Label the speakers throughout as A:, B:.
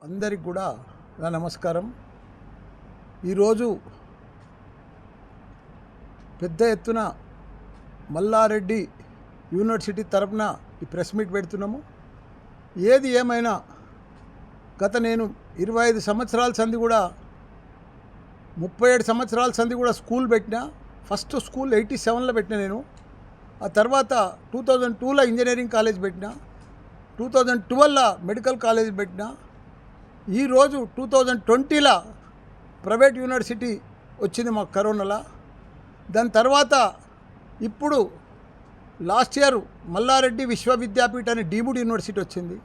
A: అందరికి కూడా నా నమస్కారం. ఈరోజు పెద్ద ఎత్తున మల్లారెడ్డి యూనివర్సిటీ తరపున ఈ ప్రెస్ మీట్ పెడుతున్నాము. ఏది ఏమైనా గత నేను 25 సంవత్సరాల సంది కూడా 37 సంవత్సరాల సంది కూడా స్కూల్ పెట్టినా. ఫస్ట్ స్కూల్ 87లో పెట్టినా నేను. ఆ తర్వాత 2002లో ఇంజనీరింగ్ కాలేజ్ పెట్టినా, 2012లో మెడికల్ కాలేజ్ పెట్టినా. ఈరోజు 2020లో ప్రైవేట్ యూనివర్సిటీ వచ్చింది మాకు కరోనాలో. దాని తర్వాత ఇప్పుడు లాస్ట్ ఇయర్ మల్లారెడ్డి విశ్వవిద్యాపీఠ అని డీమ్డ్ యూనివర్సిటీ వచ్చింది.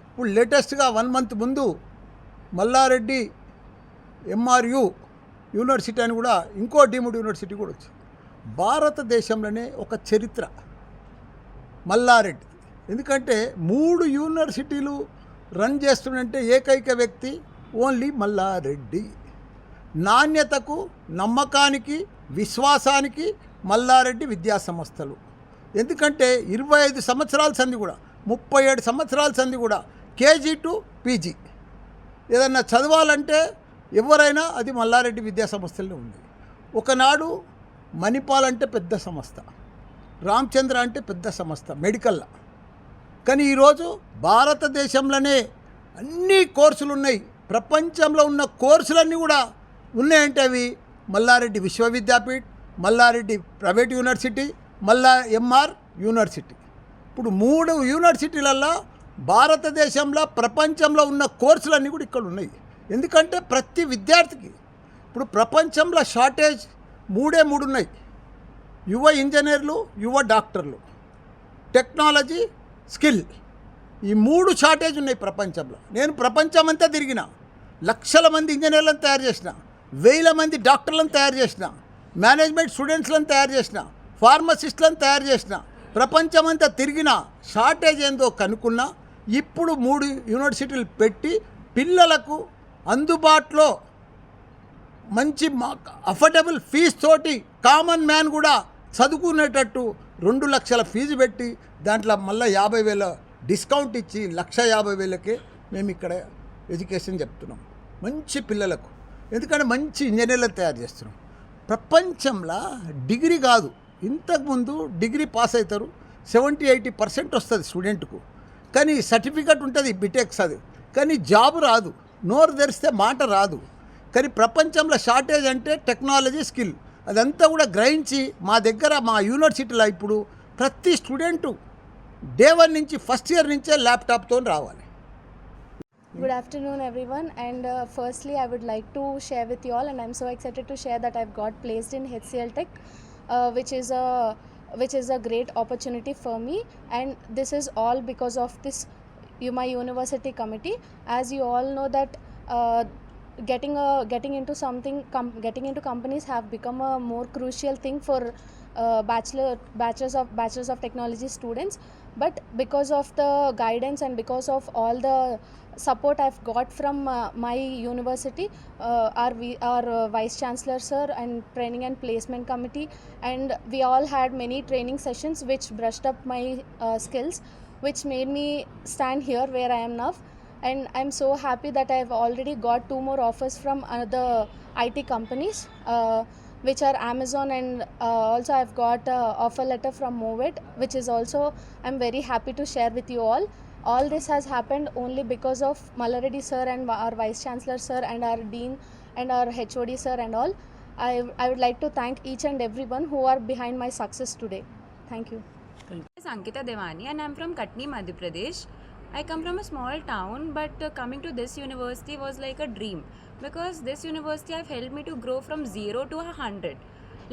A: ఇప్పుడు లేటెస్ట్గా 1 మంత్ ముందు మల్లారెడ్డి ఎంఆర్యు యూనివర్సిటీ అని కూడా ఇంకో డీమ్డ్ యూనివర్సిటీ కూడా వచ్చింది. భారతదేశంలోనే ఒక చరిత్ర మల్లారెడ్డి. ఎందుకంటే 3 యూనివర్సిటీలు రన్ చేస్తున్నంటే ఏకైక వ్యక్తి ఓన్లీ మల్లారెడ్డి. నాణ్యతకు, నమ్మకానికి, విశ్వాసానికి మల్లారెడ్డి విద్యా సంస్థలు. ఎందుకంటే 25 సంవత్సరాల సంది కూడా 37 సంవత్సరాల సంది కూడా కేజీ టు పీజీ ఏదన్నా చదవాలంటే ఎవరైనా అది మల్లారెడ్డి విద్యా సంస్థల్లో ఉంది. ఒకనాడు మణిపాల్ అంటే పెద్ద సంస్థ, రామచంద్ర అంటే పెద్ద సంస్థ మెడికల్లో. కానీ ఈరోజు భారతదేశంలోనే అన్ని కోర్సులు ఉన్నాయి. ప్రపంచంలో ఉన్న కోర్సులన్నీ కూడా ఉన్నాయంటే అవి Malla Reddy Vishwavidyapeeth, Malla Reddy private university, MR university. ఇప్పుడు 3 యూనివర్సిటీలలో భారతదేశంలో ప్రపంచంలో ఉన్న కోర్సులన్నీ కూడా ఇక్కడ ఉన్నాయి. ఎందుకంటే ప్రతి విద్యార్థికి ఇప్పుడు ప్రపంచంలో షార్టేజ్ 3 ఉన్నాయి: యువ ఇంజనీర్లు, యువ డాక్టర్లు, టెక్నాలజీ, స్కిల్. ఈ 3 షార్టేజ్ ఉన్నాయి ప్రపంచంలో. నేను ప్రపంచమంతా తిరిగిన, లక్షల మంది ఇంజనీర్లను తయారు చేసిన, 1000 మంది డాక్టర్లను తయారు చేసిన, మేనేజ్మెంట్ స్టూడెంట్స్లను తయారు చేసిన, ఫార్మసిస్టులను తయారు చేసిన, ప్రపంచమంతా తిరిగిన. షార్టేజ్ ఏందో కనుక్కున్నా. ఇప్పుడు 3 యూనివర్సిటీలు పెట్టి పిల్లలకు అందుబాటులో మంచి అఫోర్డబుల్ ఫీజు తోటి కామన్ మ్యాన్ కూడా చదువుకునేటట్టు 2 లక్షల ఫీజు పెట్టి దాంట్లో మళ్ళీ 50,000 డిస్కౌంట్ ఇచ్చి 150,000కే మేము ఇక్కడ ఎడ్యుకేషన్ చెప్తున్నాం మంచి పిల్లలకు. ఎందుకంటే మంచి ఇంజనీర్లను తయారు చేస్తున్నాం. ప్రపంచంలో డిగ్రీ కాదు, ఇంతకుముందు డిగ్రీ పాస్ అవుతారు, 70-80% వస్తుంది స్టూడెంట్కు. కానీ సర్టిఫికెట్ ఉంటుంది బీటెక్ చదివి, కానీ జాబ్ రాదు, నోరు తెరిస్తే మాట రాదు. కానీ ప్రపంచంలో షార్టేజ్ అంటే టెక్నాలజీ, స్కిల్. అదంతా కూడా గ్రహించి మా దగ్గర మా యూనివర్సిటీలో ఇప్పుడు ప్రతి స్టూడెంటు డే 1 నుంచి ఫస్ట్ ఇయర్ నుంచే ల్యాప్టాప్తో రావాలి.
B: Good afternoon everyone, and firstly I would like to share with you all, and I'm so excited to share that I've got placed in HCL Tech, which is a great opportunity for me, and this is all because of this my university committee. As you all know that getting into something, getting into companies have become a more crucial thing for bachelors of technology students. But because of the guidance and because of all the support I've got from my university, our vice chancellor sir and training and placement committee, and we all had many training sessions which brushed up my skills, which made me stand here where I am now. And I'm so happy that I've already got 2 more offers from other IT companies, which are Amazon, and also I've got offer letter from Movet, which is also I'm very happy to share with you all. All this has happened only because of Mallareddy sir and our vice chancellor sir and our dean and our HOD sir and all. I would like to thank each and everyone who are behind my success today. Thank you.
C: My name is Ankita Devani and I'm from Katni, Madhya Pradesh. I come from a small town, but coming to this university was like a dream, because this university have helped me to grow from 0 to 100,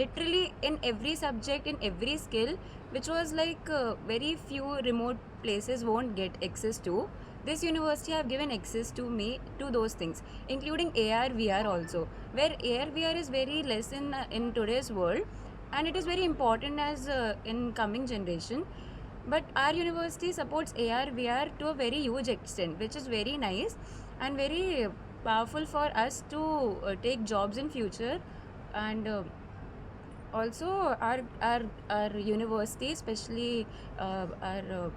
C: literally in every subject, in every skill, which was like very few remote places won't get access to. This university have given access to me to those things, including AR VR also, where AR VR is very less in today's world, and it is very important as in coming generation. But our university supports AR VR to a very huge extent, which is very nice and very powerful for us to take jobs in future. And also our university, especially our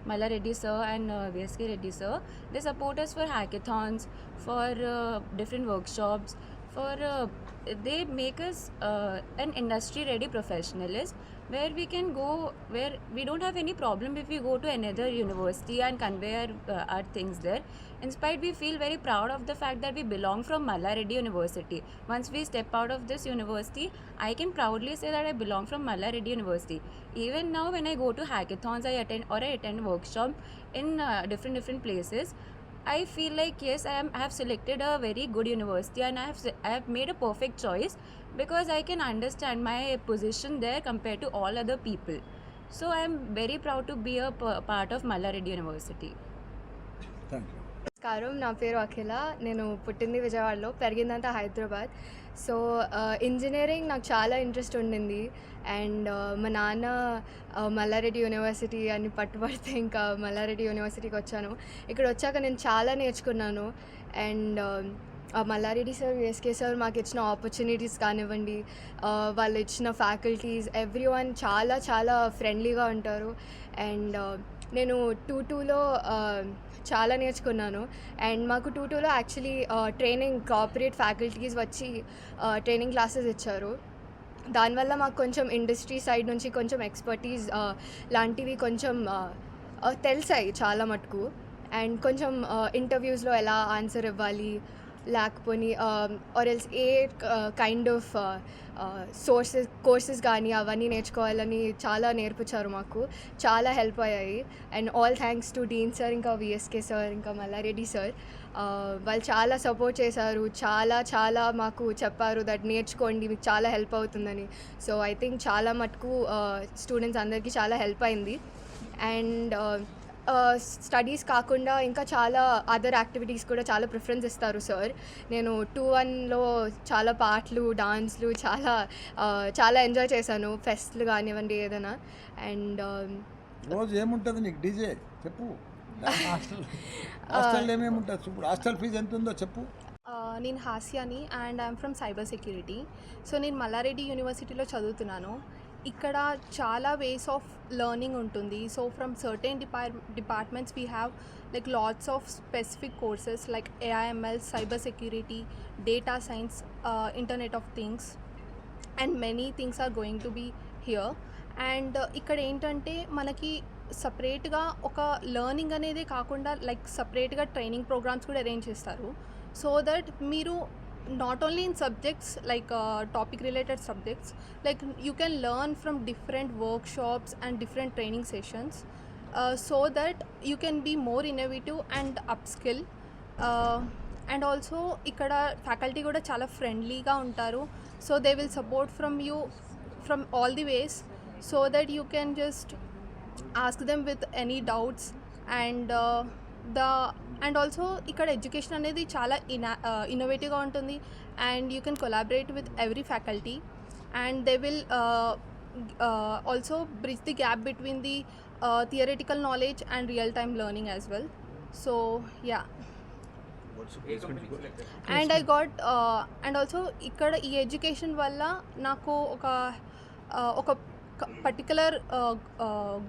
C: Malla Reddy sir and VSK Reddy sir. They support us for hackathons, for different workshops, for they make us an industry ready professionalist where we can go, where we don't have any problem if we go to another university and convey our things there. In spite, we feel very proud of the fact that we belong from Malla Reddy University. Once we step out of this university, I can proudly say that I belong from Malla Reddy University. Even now, when I go to hackathons, I attend workshop in different places. I feel like yes, I have selected a very good university and I have made a perfect choice because I can understand my position there compared to all other people. So I am very proud to be a part of Malla Reddy University.
A: Thank you.
D: నమస్కారం, నా పేరు అఖిల. నేను పుట్టింది విజయవాడలో, పెరిగిందంతా Hyderabad. So engineering నాకు చాలా interest ఉండింది. And మా నాన్న మల్లారెడ్డి యూనివర్సిటీ అని పట్టుబడితే ఇంకా మల్లారెడ్డి యూనివర్సిటీకి వచ్చాను. ఇక్కడ వచ్చాక నేను చాలా నేర్చుకున్నాను. And Malla Reddy sir, VSK sir మాకు ఇచ్చిన ఆపర్చునిటీస్ కానివ్వండి, వాళ్ళు ఇచ్చిన ఫ్యాకల్టీస్, ఎవ్రీవన్ చాలా చాలా ఫ్రెండ్లీగా ఉంటారు. అండ్ నేను 2-2లో చాలా నేర్చుకున్నాను. అండ్ మాకు 2-2లో యాక్చువల్లీ ట్రైనింగ్ కార్పొరేట్ ఫ్యాకల్టీస్ వచ్చి ట్రైనింగ్ క్లాసెస్ ఇచ్చారు. దానివల్ల మాకు కొంచెం ఇండస్ట్రీ సైడ్ నుంచి కొంచెం ఎక్స్పర్టీస్ లాంటివి కొంచెం తెలిసాయి చాలా మటుకు. అండ్ కొంచెం ఇంటర్వ్యూస్లో ఎలా ఆన్సర్ ఇవ్వాలి, లేకపోతే or else A kind of courses కానీ అవన్నీ నేర్చుకోవాలని చాలా నేర్పించారు. మాకు చాలా హెల్ప్ అయ్యాయి. And all thanks to dean sir, ఇంకా విఎస్కే సార్, ఇంకా మల్లారెడ్డి సార్. వాళ్ళు చాలా సపోర్ట్ చేశారు, చాలా చాలా మాకు చెప్పారు దట్ నేర్చుకోండి, మీకు చాలా హెల్ప్ అవుతుందని. సో ఐ థింక్ చాలా మటుకు స్టూడెంట్స్ అందరికీ చాలా హెల్ప్ అయింది. అండ్ స్టడీస్ కాకుండా ఇంకా చాలా అదర్ యాక్టివిటీస్ కూడా చాలా ప్రిఫరెన్స్ ఇస్తారు సార్. నేను 2-1లో చాలా పాటలు, డాన్స్లు చాలా ఎంజాయ్ చేశాను, ఫెస్ట్లు కానివ్వండి ఏదైనా. అండ్
A: రోజు ఏముంటుంది నీకు డీజే చెప్పు. హాస్టల్ ఏమేమి ఉంటుంది ఇప్పుడు, హాస్టల్ ఫీజు ఎంత ఉందో చెప్పు.
E: నేను హాస్యాని and I'm from cyber security. So నేను మల్లారెడ్డి యూనివర్సిటీలో చదువుతున్నాను. ఇక్కడ చాలా వేస్ ఆఫ్ లెర్నింగ్ ఉంటుంది. So from certain departments we have like lots of specific courses like AIML, cyber security, data science, internet of things, and many things are going to be here. And ఇక్కడ ఏంటంటే మనకి సపరేట్గా ఒక learning అనేది కాకుండా like సపరేట్గా training programmes కూడా arrange చేస్తారు. సో దట్ మీరు not only in subjects like topic related subjects, like you can learn from different workshops and different training sessions, so that you can be more innovative and upskill. And also ikkada faculty kuda chala friendlyga untaru, so they will support from you from all the ways, so that you can just ask them with any doubts. And also ఇక్కడ education అనేది చాలా ఇన్నోవేటివ్గా ఉంటుంది. And you can collaborate with every faculty and they will also bridge the gap between the theoretical knowledge and real time learning as well. So yeah, and I got and also ఇక్కడ ఈ education వల్ల నాకు ఒక particular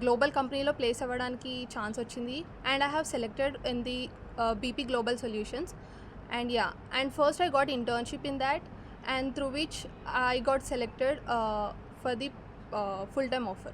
E: global కంపెనీలో place అవ్వడానికి chance వచ్చింది. And I have selected in the BP Global Solutions. And yeah, and first I got internship in that, and through which I got selected for the full-time offer.